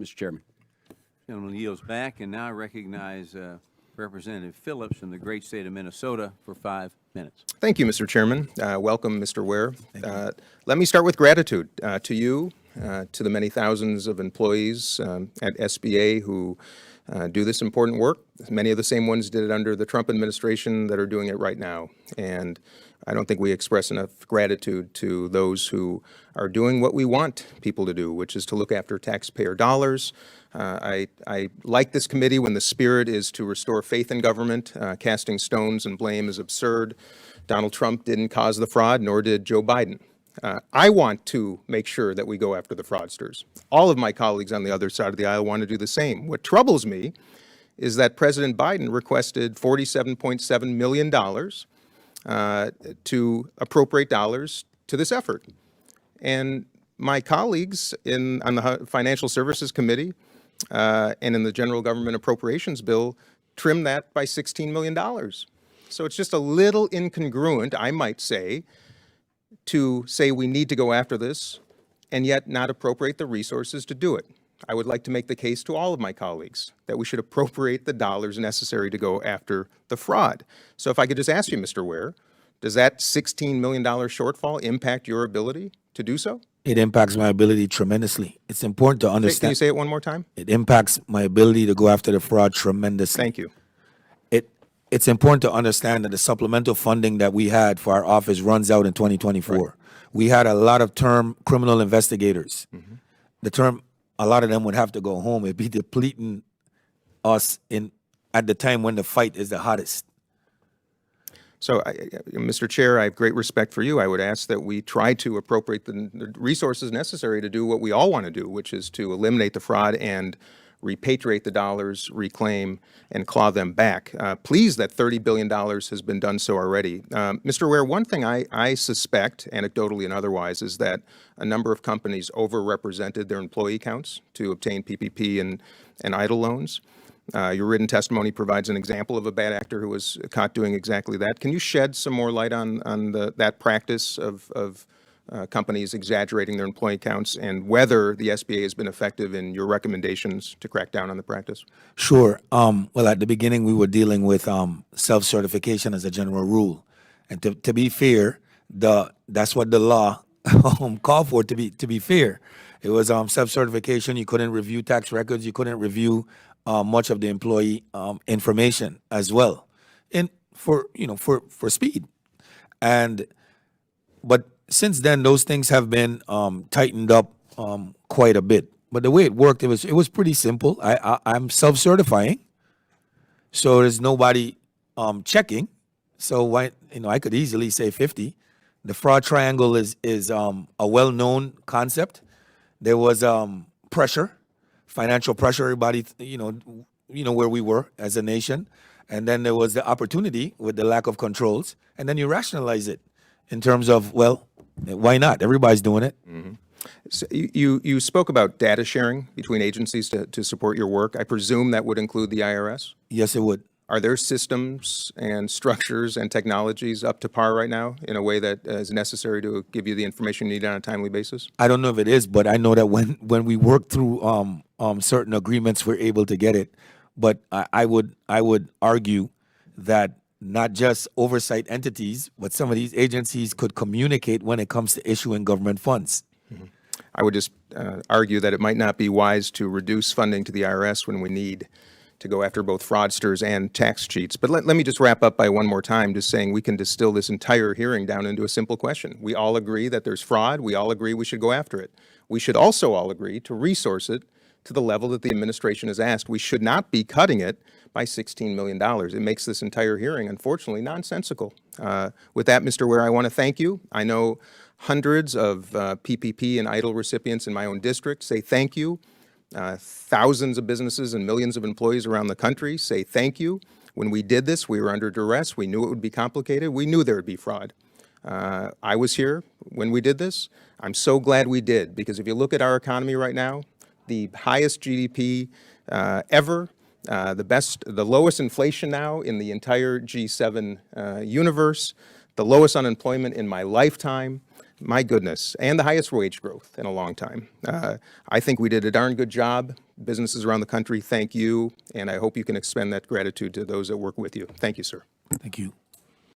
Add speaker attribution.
Speaker 1: Mr. Chairman.
Speaker 2: Gentleman yields back, and now I recognize Representative Phillips from the great state of Minnesota for 5 minutes.
Speaker 3: Thank you, Mr. Chairman. Welcome, Mr. Ware. Let me start with gratitude to you, to the many thousands of employees at SBA who do this important work. Many of the same ones did it under the Trump administration that are doing it right now. And I don't think we express enough gratitude to those who are doing what we want people to do, which is to look after taxpayer dollars. I like this committee when the spirit is to restore faith in government. Casting stones and blame is absurd. Donald Trump didn't cause the fraud, nor did Joe Biden. I want to make sure that we go after the fraudsters. All of my colleagues on the other side of the aisle want to do the same. What troubles me is that President Biden requested $47.7 million to appropriate dollars to this effort. And my colleagues on the Financial Services Committee and in the General Government Appropriations Bill trimmed that by $16 million. So it's just a little incongruent, I might say, to say we need to go after this and yet not appropriate the resources to do it. I would like to make the case to all of my colleagues that we should appropriate the dollars necessary to go after the fraud. So if I could just ask you, Mr. Ware, does that $16 million shortfall impact your ability to do so?
Speaker 4: It impacts my ability tremendously. It's important to understand.
Speaker 3: Can you say it one more time?
Speaker 4: It impacts my ability to go after the fraud tremendously.
Speaker 3: Thank you.
Speaker 4: It's important to understand that the supplemental funding that we had for our office runs out in 2024. Right. We had a lot of term criminal investigators. Mm-hmm. A lot of them would have to go home. It'd be depleting us at the time when the fight is the hottest.
Speaker 3: So, Mr. Chair, I have great respect for you. I would ask that we try to appropriate the resources necessary to do what we all want to do, which is to eliminate the fraud and repatriate the dollars, reclaim, and claw them back. Pleased that $30 billion has been done so already. Mr. Ware, one thing I suspect, anecdotally and otherwise, is that a number of companies overrepresented their employee counts to obtain PPP and EIDL loans. Your written testimony provides an example of a bad actor who was caught doing exactly that. Can you shed some more light on that practice of companies exaggerating their employee counts and whether the SBA has been effective in your recommendations to crack down on the practice?
Speaker 4: Sure. Well, at the beginning, we were dealing with self-certification as a general rule. And to be fair, that's what the law called for, to be fair. It was self-certification. You couldn't review tax records. You couldn't review much of the employee information as well, and for speed. But since then, those things have been tightened up quite a bit. But the way it worked, it was pretty simple. I'm self-certifying, so there's nobody checking. So I could easily say 50. The fraud triangle is a well-known concept. There was pressure, financial pressure. Everybody, where we were as a nation, and then there was the opportunity with the lack of controls, and then you rationalize it in terms of, well, why not? Everybody's doing it.
Speaker 3: Mm-hmm. So you spoke about data sharing between agencies to support your work. I presume that would include the IRS?
Speaker 4: Yes, it would.
Speaker 3: Are there systems and structures and technologies up to par right now in a way that is necessary to give you the information you need on a timely basis?
Speaker 4: I don't know if it is, but I know that when we work through certain agreements, we're able to get it. But I would argue that not just oversight entities, but some of these agencies could communicate when it comes to issuing government funds.
Speaker 3: Mm-hmm. I would just argue that it might not be wise to reduce funding to the IRS when we need to go after both fraudsters and tax cheats. But let me just wrap up by one more time just saying we can distill this entire hearing down into a simple question. We all agree that there's fraud. We all agree we should go after it. We should also all agree to resource it to the level that the administration has asked. We should not be cutting it by $16 million. It makes this entire hearing, unfortunately, nonsensical. With that, Mr. Ware, I want to thank you. I know hundreds of PPP and EIDL recipients in my own district say thank you. Thousands of businesses and millions of employees around the country say thank you. When we did this, we were under duress. We knew it would be complicated. We knew there would be fraud. I was here when we did this. I'm so glad we did, because if you look at our economy right now, the highest GDP ever, the lowest inflation now in the entire G7 universe, the lowest unemployment in my lifetime, my goodness, and the highest wage growth in a long time. I think we did a darn good job. Businesses around the country, thank you, and I hope you can extend that gratitude to those that work with you. Thank you, sir.
Speaker 4: Thank you.